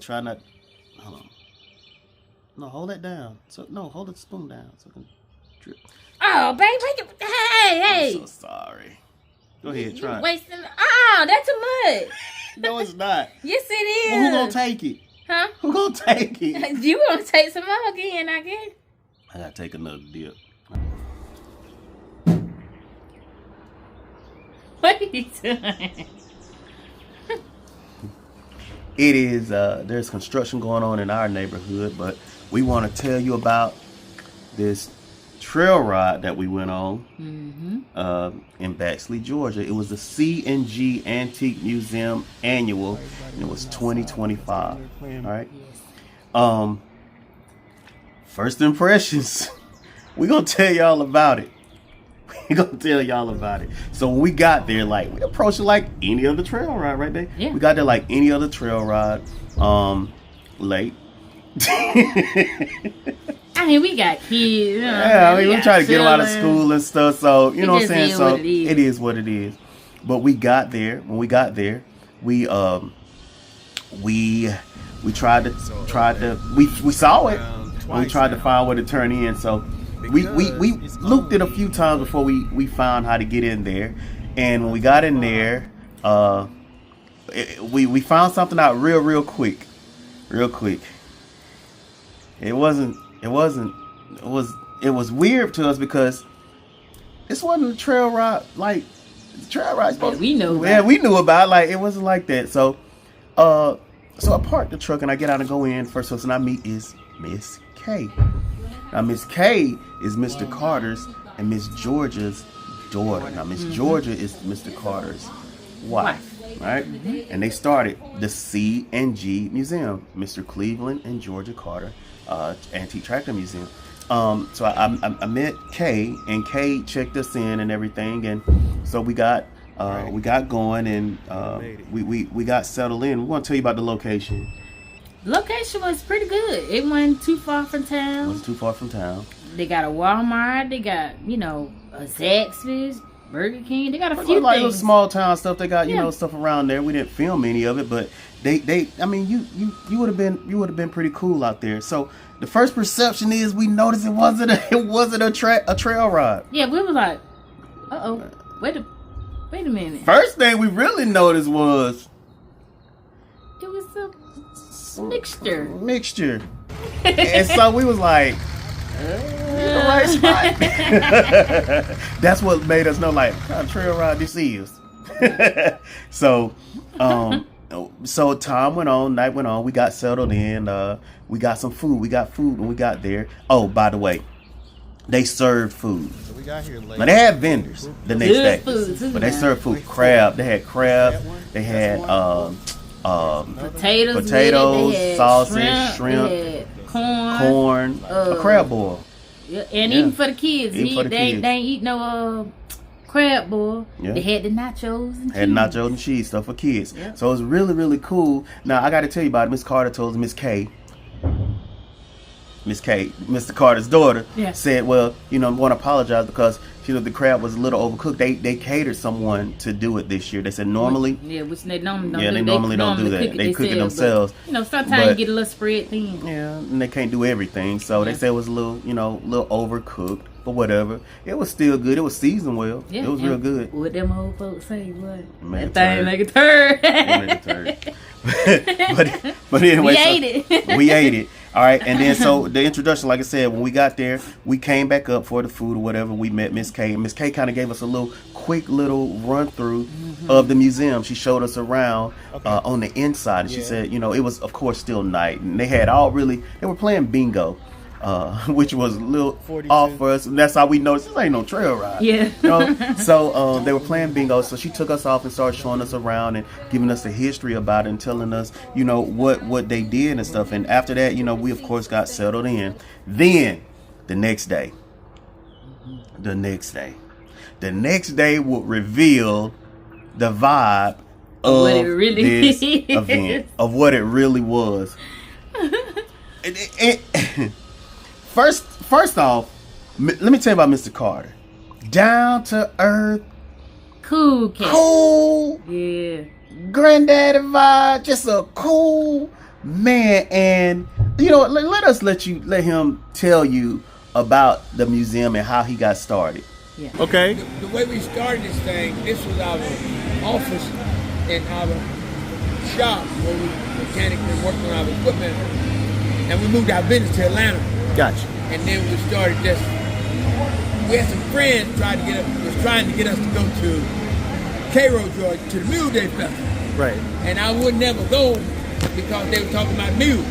try not. Hold on. No, hold that down. So no, hold the spoon down so it can drip. Oh, baby, hey. I'm so sorry. Go ahead, try. Wasting. Oh, that's too much. No, it's not. Yes, it is. Well, who gonna take it? Huh? Who gonna take it? You gonna take some more again, I guess. I gotta take another dip. What are you doing? It is, there's construction going on in our neighborhood, but we want to tell you about this trail ride that we went on in Baxley, Georgia. It was the C&G Antique Museum Annual, and it was 2025. All right. First impressions. We're going to tell y'all about it. We're going to tell y'all about it. So when we got there, like, we approached it like any other trail ride, right there. Yeah. We got there like any other trail ride, late. I mean, we got kids. Yeah, I mean, we try to get them out of school and stuff. So, you know what I'm saying? So it is what it is. But we got there. When we got there, we tried to we saw it. We tried to find where to turn in. So we looped it a few times before we found how to get in there. And when we got in there, we found something out real quick. It was weird to us because this wasn't a trail ride like trail ride. Yeah, we know about. Yeah, we knew about it. Like it wasn't like that. So I parked the truck and I get out and go in. First person I meet is Miss K. Now Miss K is Mr. Carter's and Miss Georgia's daughter. Now Miss Georgia is Mr. Carter's wife. Right? And they started the C&G Museum, Mr. Cleveland and Georgia Carter Antique Tractor Museum. So I met Kay, and Kay checked us in and everything, and so we got going, and we got settled in. We want to tell you about the location. The location was pretty good. It wasn't too far from town. It wasn't too far from town. They got a Walmart. They got a Zaxby's, Burger King. They got a few like things. Little small town stuff. They got stuff around there. We didn't film any of it, but they I mean you would have been pretty cool out there. So the first perception is we noticed it wasn't a trail ride. Yeah, we was like, wait a minute. First thing we really noticed was it was a mixture. And so we was like, the right spot. That's what made us know, like, what kind of trail ride this is. So time went on, night went on. We got settled in. We got some food. We got food when we got there. Oh, by the way, they served food. So we got here late. Now they had vendors the next day, but they served food. Crab. They had crab. They had potatoes, they had sausage, shrimp, they had corn, a crab boil. Yeah, and even for the kids, they ain't eat no crab boil. Yeah. They had the nachos and cheese. Stuff for kids. Yeah. So it was really cool. Now I got to tell you about it. Miss Carter told Miss K, Mr. Carter's daughter, said, well, I want to apologize because the crab was a little overcooked. They catered someone to do it this year. They said normally, which they normally don't. Yeah, they normally don't do that. They cook it themselves. But, sometimes you get a little spread thin. Yeah, and they can't do everything. So they said it was a little, little overcooked. But whatever, it was still good. It was seasoned well. Yeah, it was real good. What them old folks say, what? That thing make a turd. but anyway, we ate it. All right, and then so the introduction, like I said, when we got there, we came back up for the food or whatever. We met Miss K. Miss K kind of gave us a quick little run through of the museum. She showed us around on the inside, and she said, it was of course still night, and they were playing bingo. Which was a little off for us, and that's how we noticed this ain't no trail ride. Yeah. So they were playing bingo. So she took us off and started showing us around and giving us the history about it and telling us, what they did and stuff. And after that, we of course got settled in. Then the next day would reveal the vibe of this event, of what it really was. First off, let me tell you about Mr. Carter. Down to earth, cool cat. Cool. Yeah. Granddaddy vibe. Just a cool Man, and let him tell you about the museum and how he got started. Yeah. Okay. The way we started this thing, this was our office in our shop where we mechanically worked on our equipment, and we moved our business to Atlanta. Gotcha. And then we started just. We had some friends trying to get us to go to Cairo, Georgia, to the Mule Day Festival. Right. And I would never go because they were talking about mules.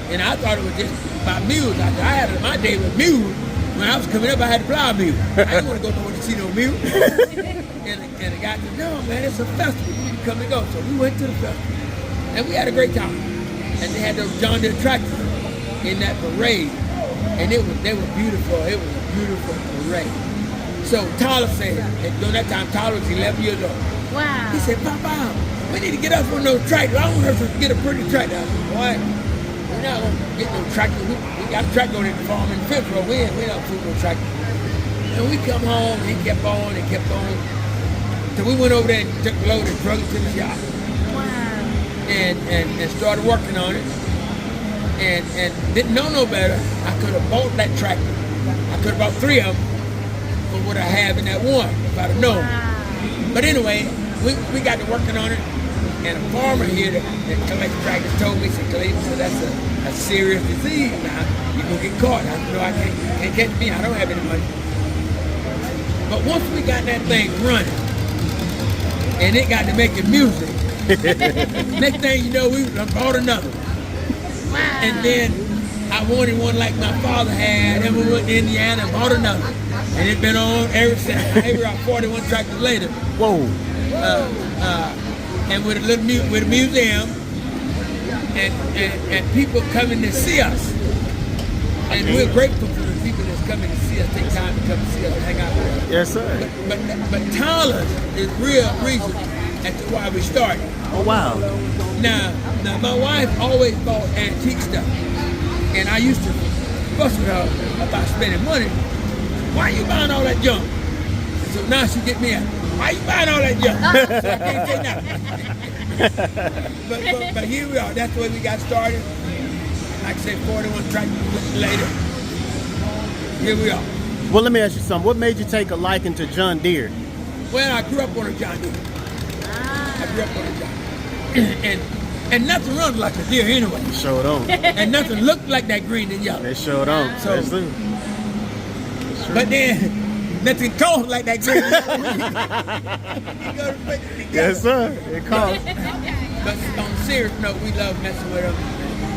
And I thought it was just about mules. I had my day with mules. When I was coming up, I had to fly a mule. I didn't want to go nowhere to see no mule. and the guy said, no, man, it's a festival. You need to come and go. So we went to the festival. And we had a great time. And they had those John Deere tractors in that parade. And they were beautiful. It was a beautiful parade. So Tyler said, and during that time, Tyler was 11 years old. Wow. He said, Papa, we need to get us one of those tractors. I want us to get a pretty tractor. I said, boy, we're not going to get no tractor. We got a tractor on the farm in Fifth Row. We're not fooling no tractor. And we come home, and he kept on and kept on. So we went over there and took the load and drug it to the shop. Wow. And started working on it. And didn't know no better. I could have bought that tractor. I could have bought 3 of them for what I have in that one, if I'd have known. Wow. But anyway, we got to working on it. And a farmer here that collects tractors told me, said, Cleveland, that's a serious disease now. You're going to get caught. I said, no, I can't catch me. I don't have any money. But once we got that thing running, and it got to making music, next thing you know, we bought another. Wow. And then I wanted one like my father had, and we went to Indiana and bought another. And it's been on ever since. Here we are 41 tractors later. Whoa. And with a museum, and people coming to see us. And we're grateful for the people that's coming to see us, take time to come to see us, hang out with us. Yes, sir. But Tyler is real reason as to why we started. Oh, wow. Now my wife always bought antique stuff, and I used to fuss with her about spending money. Why you buying all that junk? And so now she get me out. Why you buying all that junk? So I can't say nothing. but here we are. That's the way we got started. Like I said, 41 tractors later. Here we are. Well, let me ask you something. What made you take a liking to John Deere? Well, I grew up on a John Deere. I grew up on a John Deere. And nothing runs like a deer anyway. They sure don't. And nothing looked like that green and yellow. They sure don't. So, That's true. But then, nothing costs like that green and yellow. You go to put it together. Yes, sir. It costs. But on a serious note, we love messing with them.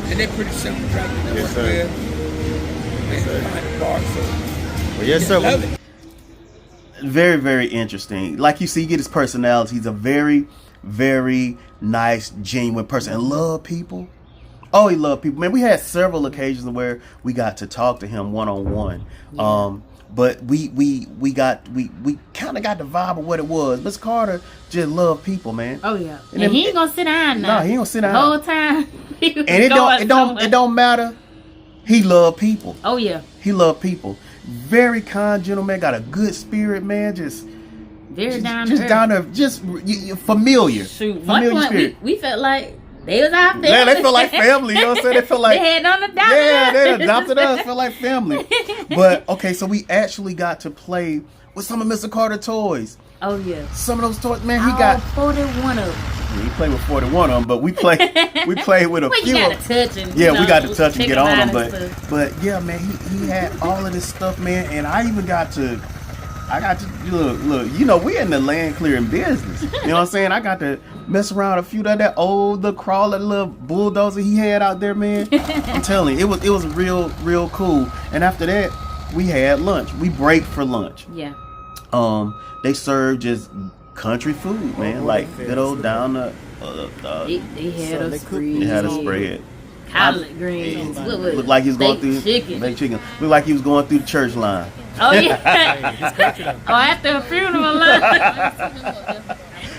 And they're pretty simple tractors to Yes, work sir. with. Yes, sir. Behind the bar, so. Well, yes, sir. Love it. Very, very interesting. Like you see, you get his personality. He's a very, very nice, genuine person and love people. Oh, he loved people. Man, we had several occasions where we got to talk to him one-on-one. Yeah. But we kind of got the vibe of what it was. Miss Carter just loved people, man. Oh yeah, and he ain't gonna sit down now. No, he ain't gonna sit down the whole time. And it don't matter. He loved people. Oh yeah, he loved people. Very kind gentleman. Got a good spirit, man. Just down to just familiar. Shoot, familiar one spirit. We felt like they was our family. Yeah, they felt like family. You know what I'm saying? They felt like they had on adopted. Yeah, they adopted us. Felt like family. But okay, so we actually got to play with some of Mr. Carter toys. Oh yeah, some of those toys, man. He got 41 of them. He played with 41 of them, but we played with a few. You got to touch and we got to touch and get on them, but yeah, man, he had all of this stuff, man, and I got to look. You know, we in the land clearing business. You know what I'm saying? I got to mess around a few of that old crawler little bulldozer he had out there, man. I'm telling you, it was real cool. And after that, we had lunch. We break for lunch. Yeah. They served just country food, man, like good old down the. They had a spread. They had a spread. Collard greens. Looked like he was going through baked chicken. Looked like he was going through the church line. Oh yeah. Oh, after a funeral line.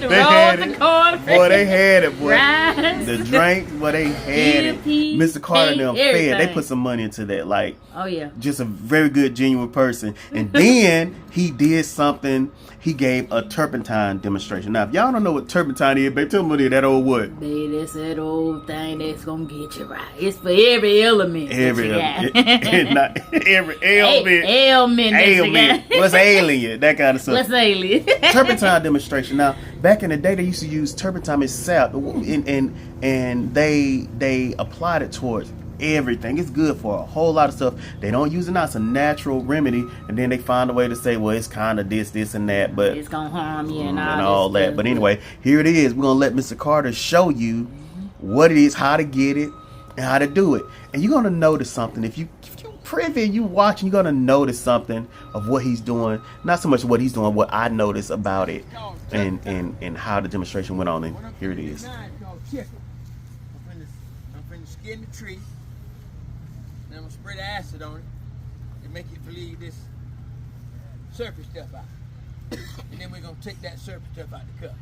The corn. Boy, they had it, boy. Rice. The drinks, boy, they had it. Mr. Carter and them fed. They put some money into that. Like, oh yeah. Just a very good, genuine person. And then he did something, he gave a turpentine demonstration. Now, if y'all don't know what turpentine is, baby, tell me that old what? Baby, that's that old thing that's gonna get you right. It's for every element. Every that element. Not every ailment. Ailment. What's alien? That kind of stuff. What's alien? Turpentine demonstration. Now, back in the day, they used to use turpentine itself, and they applied it towards everything. It's good for a whole lot of stuff. They don't use it now. It's a natural remedy, and then they find a way to say, well, it's kind of this, and that, but it's gonna harm you and all that. But anyway, here it is. We're gonna let Mr. Carter show you what it is, how to get it, and how to do it. And you're gonna notice something if you privy, you watching, you're gonna notice something of what he's doing. Not so much what he's doing, what I noticed about it, and how the demonstration went on. And here it is. I'm finna skin the tree. And I'm gonna spray the acid on it to make it bleed this surface stuff out. And then we're gonna take that surface stuff out the cup.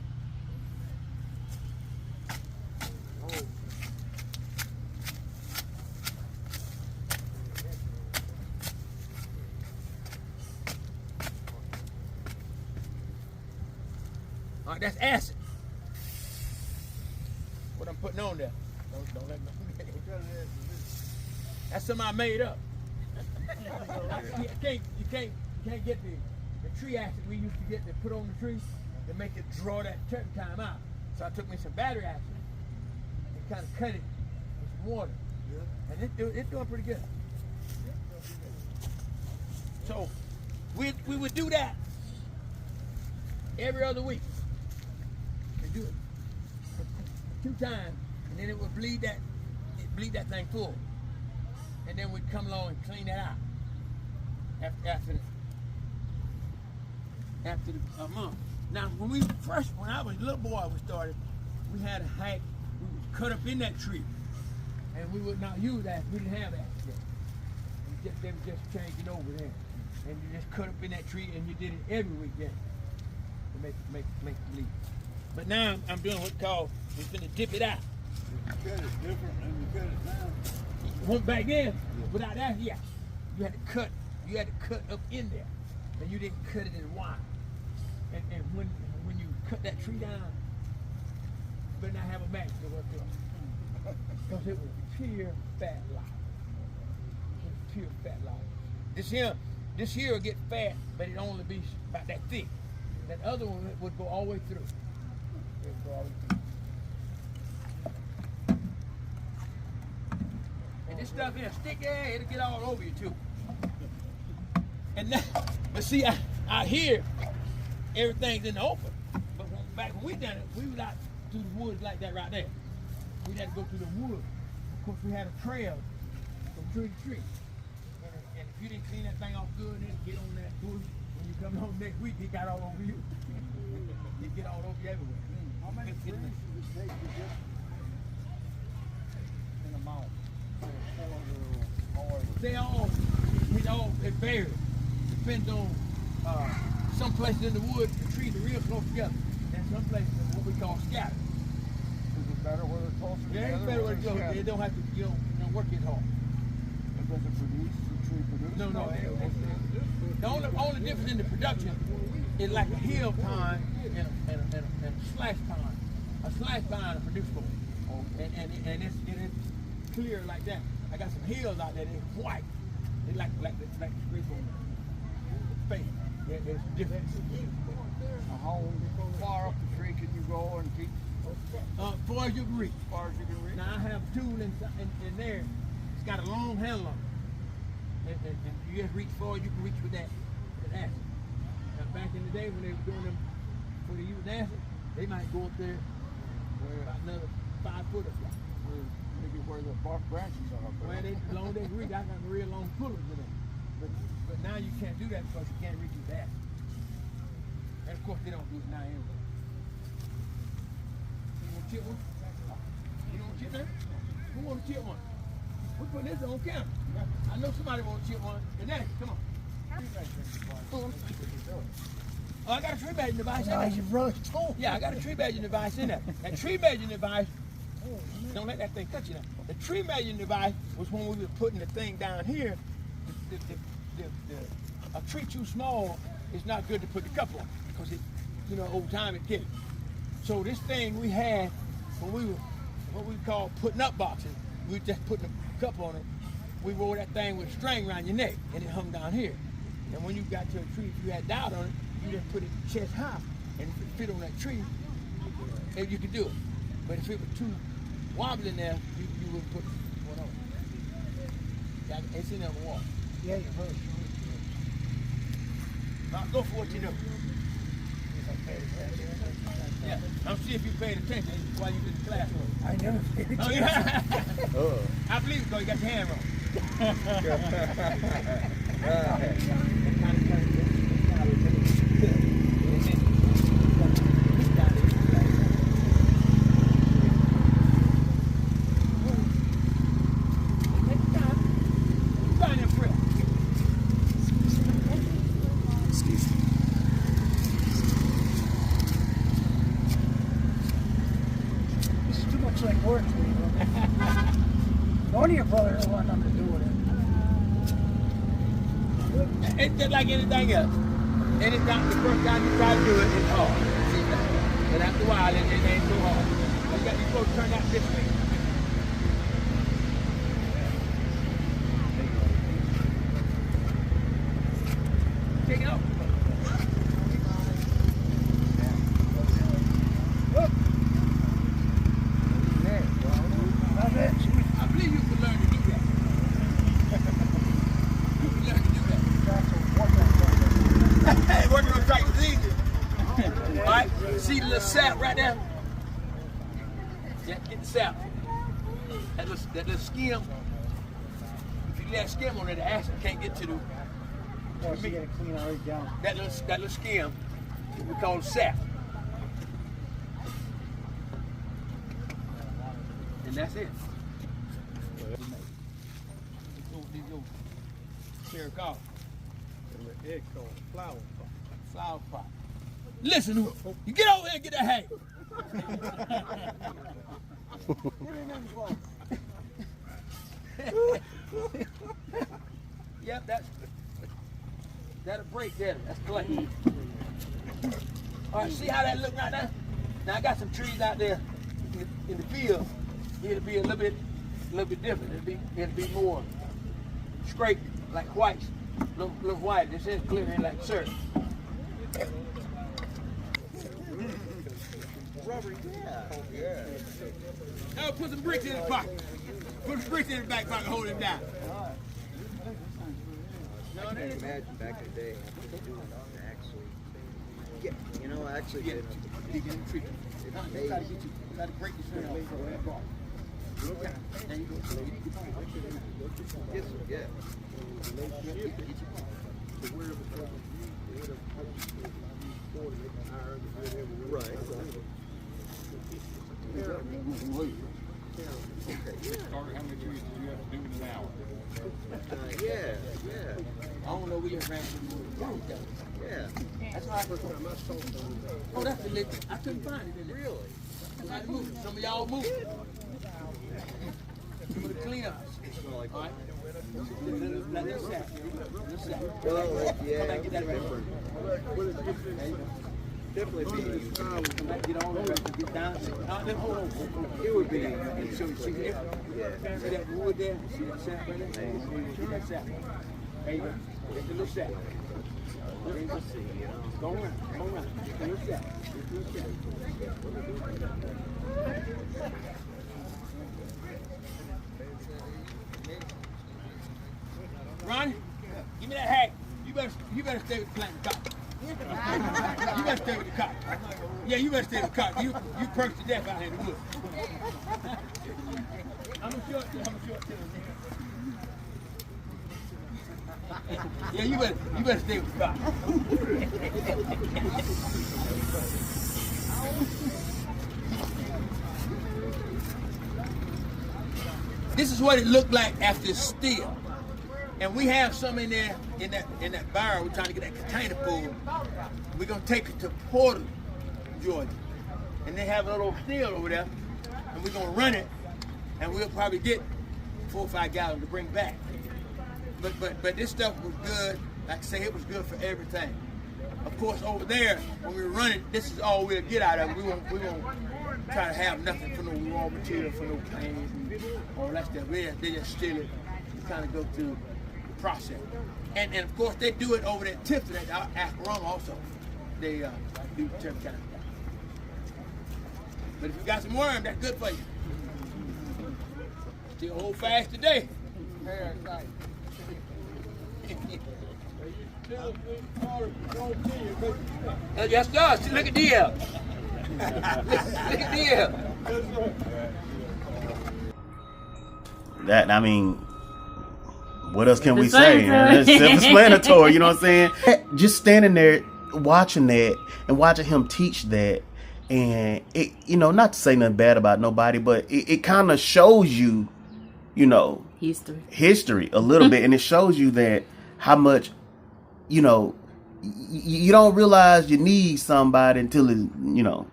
All right, that's acid. What I'm putting on there. Don't let me. That's something I made up. You can't get the tree acid we used to get to put on the tree to make it draw that turpentine out. So I took me some battery acid and kind of cut it with some water. And it's doing pretty good. So we would do that every other week. And do it 2 times, and then it would bleed that thing full. And then we'd come along and clean that out after a month. Now, when I was a little boy, we started, we had a hack, we would cut up in that tree, and we would not use that. We didn't have that yet. They were just changing over there, and you just cut up in that tree, and you did it every week then to make it bleed. But now I'm doing what's called, we're gonna dip it out. You cut it different than you cut it now. Went back then, without that, yeah. You had to cut up in there. And you didn't cut it in wide. And when you cut that tree down, you better not have a match to work up. Because it was pure fat life. It was pure fat life. This here will get fat, but it only be about that thick. That other one would go all the way through. It would go all the way through. This stuff here, stick there, it'll get all over you too. And now, but see, out here, everything's in the open. But back when we done it, we was out through the woods like that right there. We had to go through the woods. Of course, we had a trail from tree to tree. And if you didn't clean that thing off good, it'd get on that bush. When you come home next week, it got all over you. It get all over you everywhere. How many trees does it take to get an amount? It varies. Depends on some places in the woods the trees are real close together, and some places are what we call scattered. Is it better where they're closer together? Yeah, it's better where it's closer. They don't have to, you don't work as hard. It doesn't produce the tree produce. No. The only difference in the production is like a hill pine and a slash pine. A slash pine will produce more, and it's clear like that. I got some hills out there that's white. They like the street on the face. It's different. How far up the tree can you go and keep? As far as you can reach. As far as you can reach. Now I have a tool in there. It's got a long handle on it. And you just reach far as you can reach with that acid. Now back in the day when they were doing them for the use acid, they might go up there about another 5 foot or so. Maybe where the bark branches are. Well, they long they reach. I got real long pullers in it. But now you can't do that because you can't reach with that. And of course they don't do it now anyway. You want to chip one? You don't want to chip that? Who want to chip one? We're putting this on camera. I know somebody want to chip one. Kinetic, come on. Oh, I got a tree measuring device in there. Yeah, I got a tree measuring device in there. That tree measuring device, don't let that thing cut you now. The tree measuring device was when we were putting the thing down here. A tree too small is not good to put the cup on. because it, you know, over time it gets it. So this thing we had when we were what we call putting up boxing, we just putting a cup on it. We wore that thing with a string around your neck, and it hung down here. And when you got to a tree, if you had doubt on it, you just put it chest high, and if it fit on that tree, and you could do it. But if it was too wobbly in there, you wouldn't put one on. It's in there on the wall. Yeah, you heard. Now go for what you do. Yeah, I'm see if you paid attention while you was in the classroom. I never paid attention. Oh yeah. I believe it because you got your hand wrong. This is too much like work for me. One of your brothers don't want nothing to do with it. It's just like anything else. Anytime the first time you try to do it, it's hard. See that? But after a while, it ain't so hard. You're supposed to turn out this way. Take it off. I believe you can learn to do that. You can learn to do that. Hey, working on tractors is easy. All right, see the little sap right there? Yeah, get the sap. That little skim. If you let that skim on it, the acid can't get to the You gotta clean all right down. that little skim. We call it sap. And that's it. These little cherry coffee. Egg called flower pot. Flower pot. Listen, you get over here and get that hay. Yep, that'll break there. That's clay. All right, see how that look right now? Now I got some trees out there in the field. It'll be a little bit different. It'll be more scraped like white, little white. This is clear in like syrup. Now put some bricks in the pocket. Put some bricks in the back pocket, hold him down. I can imagine back in the day what they do to actually get, actually Yeah, get dig in the tree. Try to break this thing off. There you go. yeah. Right. How many trees did you have to do in an hour? Yeah. I don't know where you ran to. Yeah. That's why oh, that's the liquid. I couldn't find it in there. Really? That's how to move it. Some of y'all move it. Some of the cleanups. All right. Let this sap. Well, yeah. Come back, get that right. Definitely be. Come back, get all the rest and get down. Then hold on. It would be. So you see there? Yeah. See that wood there? See that sap right there? See that sap? There you go. Get the little sap. Go around. Get the little sap. Ronnie, give me that hat. You better stay with the planting cotton. You better stay with the cotton. Yeah, you better stay with the cotton. You perked to death out here in the woods. I'm a short yeah, you better stay with the cotton. This is what it looked like after it's still. And we have some in there, in that barrel. We're trying to get that container full. We're gonna take it to Porter, Georgia. And they have a little steel over there. And we're gonna run it. And we'll probably get 4 or 5 gallons to bring back. But this stuff was good. Like I say, it was good for everything. of course, over there, when we run it, this is all we'll get out of it. We won't try to have nothing for no raw material, for no planes and all that stuff. They just steal it and kind of go through the process. And of course, they do it over there at Tifton, at Akron also. They do turf kind of stuff. But if you got some worm, that's good for you. Still hold fast today. Yes, sir. See, look at Deere. Look at Deere. That, I mean, what else can we say? It's self-explanatory, you know what I'm saying? Just standing there watching that and watching him teach that, and it, you know, not to say nothing bad about nobody, but it kind of shows you, you know, history a little bit, and it shows you that how much, you know, you don't realize you need somebody until it, you know,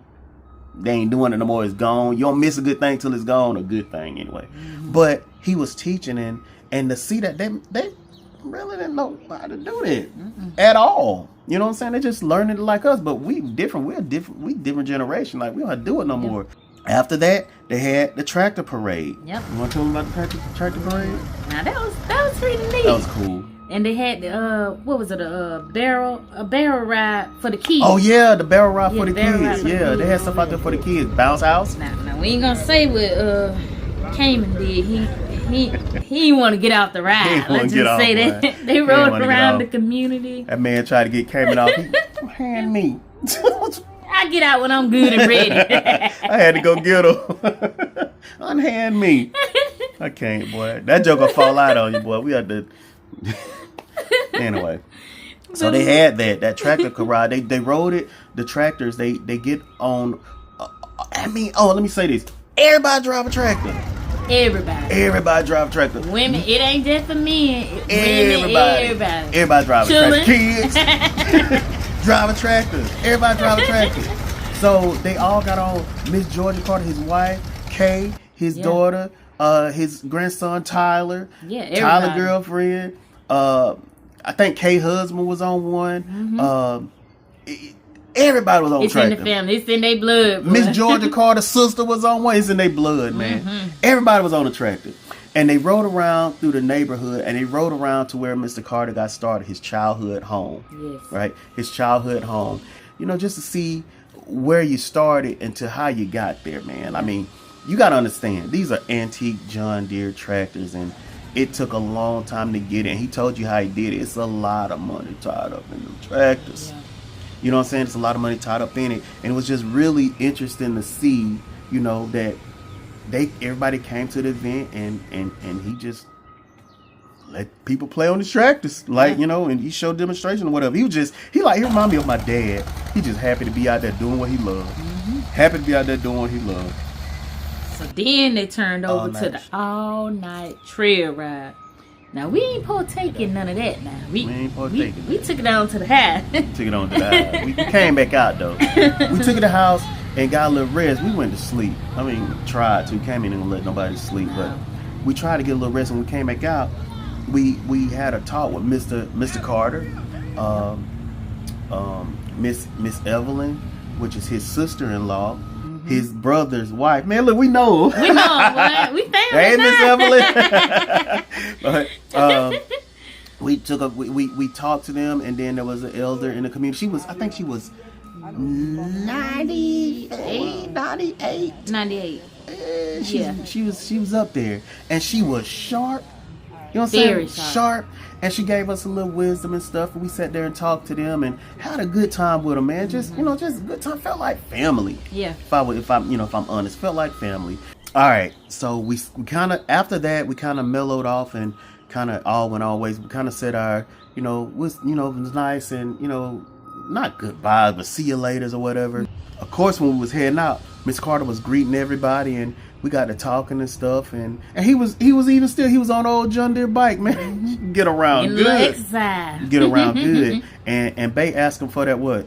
they ain't doing it no more. It's gone. You don't miss a good thing till it's gone. A good thing anyway. But he was teaching, and to see that they really didn't know how to do that at all. You know what I'm saying? They just learning it like us, but we different. We're different. We different generation. Like we don't have to do it no more. After that, they had the tractor parade. Yep. You want to tell them about the tractor parade? Now that was pretty neat. That was cool. And they had what was it? A barrel ride for the kids. Oh yeah, the barrel ride for the barrel ride kids. for the Yeah, kids. they had stuff out there for the kids. Bounce house. Now we ain't gonna say what Cayman did. He didn't want to get out the ride. Let's just say that they rode around the community. That man tried to get Cayman off. Hand me. I get out when I'm good and ready. I had to go get him. Unhand me. I can't, boy. That joke will fall out on you, boy. We had to. Anyway. So they had that tractor ride. They rode it. The tractors, they get on. Let me say this. Everybody drive a tractor. Everybody drive a tractor. Women, it ain't just for men. Everybody drive a tractor. Kids drive a tractor. Everybody drive a tractor. So they all got on. Miss Georgia Carter, his wife, Kay, his daughter, his grandson Tyler, Tyler girlfriend. I think Kay husband was on one. Everybody was on tractor. It's in the family. It's in their blood. Miss Georgia Carter's sister was on one. It's in their blood, man. Everybody was on a tractor. And they rode around through the neighborhood, and they rode around to where Mr. Carter got started, his childhood home. Yes. Right? His childhood home. You know, just to see where you started and to how you got there, man. I mean, you got to understand, these are antique John Deere tractors, and it took a long time to get it. And he told you how he did it. It's a lot of money tied up in them tractors. Yeah. You know what I'm saying? It's a lot of money tied up in it. And it was just really interesting to see, you know, that everybody came to the event and he just let people play on his tractors. Like, you know, and he showed demonstration or whatever. He reminded me of my dad. He just happy to be out there doing what he loved. Happy to be out there doing what he loved. So then they turned over to the all-night trail ride. Now, we ain't partaking none of that now. We ain't partaking. We took it on to the house. We came back out, though. We took it to the house and got a little rest. We went to sleep. I mean, tried to. Came in and let nobody sleep. But we tried to get a little rest. And we came back out, we had a talk with Mr. Carter, Miss Evelyn, which is his sister-in-law. His brother's wife. Man, look, we know. We know, boy. We family. Hey, Miss Evelyn. But we talked to them, and then there was an elder in the community. I think she was 98. 98. She was up there, and she was sharp. You know what I'm saying? Very sharp. And she gave us a little wisdom and stuff. And we sat there and talked to them and had a good time with them, man. Just, just a good time. Felt like family. Yeah. If I'm honest, felt like family. All right. So we kind of, after that, we kind of mellowed off and kind of all went all ways. We kind of said our, it was nice and, not goodbyes, but see you laters or whatever. Of course, when we was heading out, Miss Carter was greeting everybody and we got to talking and stuff, and he was on old John Deere bike, man. Get around good. Exercise. Get around good. And Bay asked him for that what?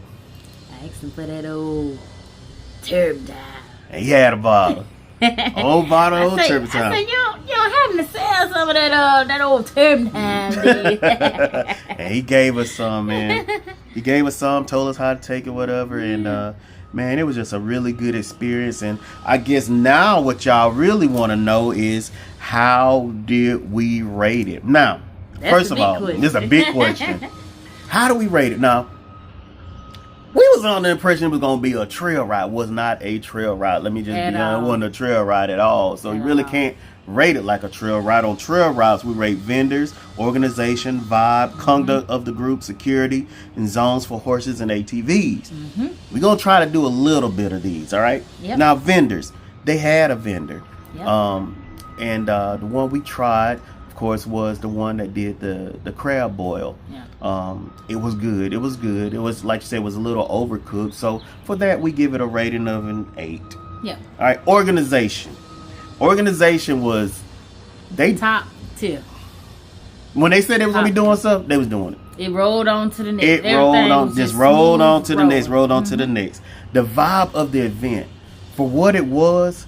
I asked him for that old turpentine. And he had a bottle. Old bottle, old turpentine. I said, you don't happen to sell some of that old turpentine. And he gave us some, man. He gave us some, told us how to take it, whatever, and man, it was just a really good experience. And I guess now what y'all really want to know is how did we rate it? Now, first of all, this is a big question. How do we rate it? Now, we was on the impression it was going to be a trail ride. It was not a trail ride. Let me just be honest. It wasn't a trail ride at all. So you really can't rate it like a trail ride. On trail rides, we rate vendors, organization, vibe, conduct of the group, security, and zones for horses and ATVs. We're going to try to do a little bit of these, all right? Now, vendors. They had a vendor. And the one we tried, of course, was the one that did the crab boil. It was good. It was good. It was, like you said, it was a little overcooked. So for that, we give it a rating of an 8. All right. Organization was top tier. When they said they was gonna be doing stuff, they was doing it. It rolled on to the next. It rolled on, just rolled on to the next, rolled on to the next. The vibe of the event, for what it was,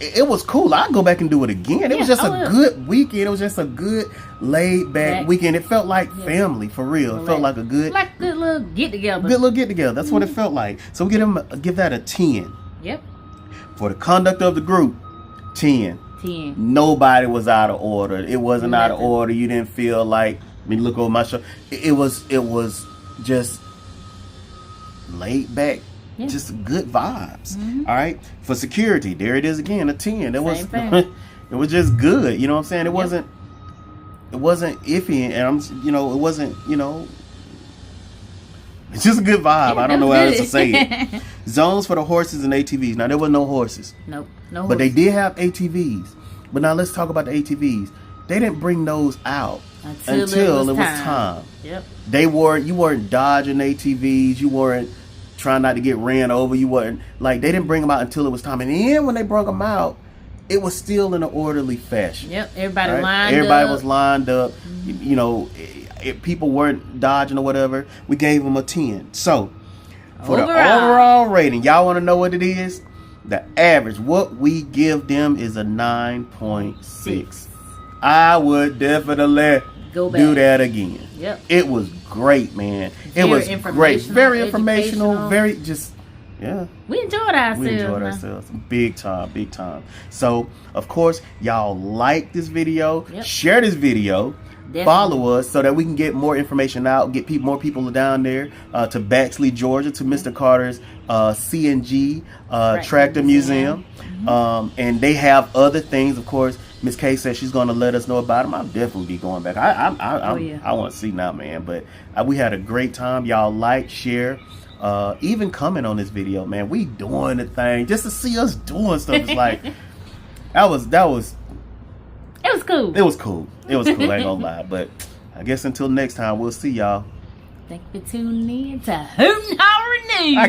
it was cool. I'd go back and do it again. It was just a good weekend. It was just a good laid back weekend. It felt like family, for real. It felt like a good little get together. Good little get together. That's what it felt like. So we give that a 10. For the conduct of the group, 10. Nobody was out of order. It wasn't out of order. You didn't feel like, let me look over my shoulder. It was just laid back, just good vibes. All right. For security, there it is again, a 10. It was it was just good. You know what I'm saying? It wasn't iffy, and it wasn't, it's just a good vibe. I don't know how else to say it. Zones for the horses and ATVs. Now, there were no horses. No But they did have ATVs. But now let's talk about the ATVs. They didn't bring those out until it was time. You weren't dodging ATVs. You weren't trying not to get ran over. You weren't, like, they didn't bring them out until it was time. And then when they brought them out, it was still in an orderly fashion. Everybody was lined up. If people weren't dodging or whatever, we gave them a 10. So, for the overall rating, y'all want to know what it is? The average, what we give them is a 9.6. I would definitely do that again. It was great, man. It was great. Very informational. Very just, we enjoyed ourselves. Big time. So, of course, y'all like this video. Share this video. Follow us so that we can get more information out, get more people down there to Baxley, Georgia, to Mr. Carter's CNG Tractor Museum. And they have other things, of course. Miss K says she's going to let us know about them. I'll definitely be going back. I want to see now, man. But we had a great time. Y'all like, share, even comment on this video, man. We doing the thing. Just to see us doing stuff, it's like, that was It was cool. It was cool. I ain't gonna lie. But I guess until next time, we'll see y'all. Thank you for tuning in to Hootin' Horror News. I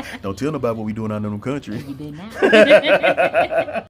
can't. Don't tell nobody what we doing out in the country. You did not.